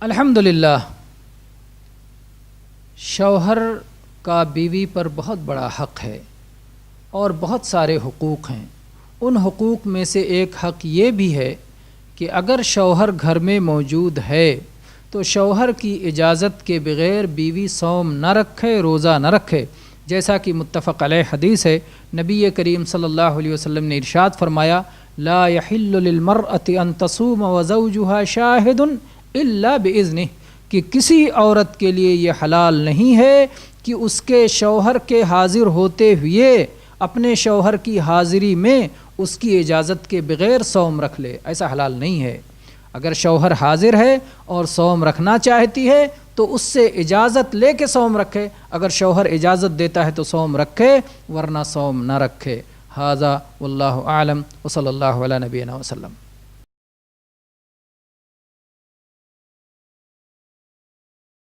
الحمدللہ شوہر کا بیوی پر بہت بڑا حق ہے اور بہت سارے حقوق ہیں۔ ان حقوق میں سے ایک حق یہ بھی ہے کہ اگر شوہر گھر میں موجود ہے تو شوہر کی اجازت کے بغیر بیوی صوم نہ رکھے، روزہ نہ رکھے، جیسا کہ متفق علیہ حدیث ہے۔ نبی کریم صلی اللہ علیہ وسلم نے ارشاد فرمایا لا يحل للمرأة ان تصوم وزوجها شاہد الا باذنہ، کہ کسی عورت کے لیے یہ حلال نہیں ہے کہ اس کے شوہر کے حاضر ہوتے ہوئے اپنے شوہر کی حاضری میں اس کی اجازت کے بغیر صوم رکھ لے، ایسا حلال نہیں ہے۔ اگر شوہر حاضر ہے اور صوم رکھنا چاہتی ہے تو اس سے اجازت لے کے صوم رکھے، اگر شوہر اجازت دیتا ہے تو صوم رکھے ورنہ صوم نہ رکھے۔ ھذا واللہ اعلم وصلی اللہ علی نبینا وسلم۔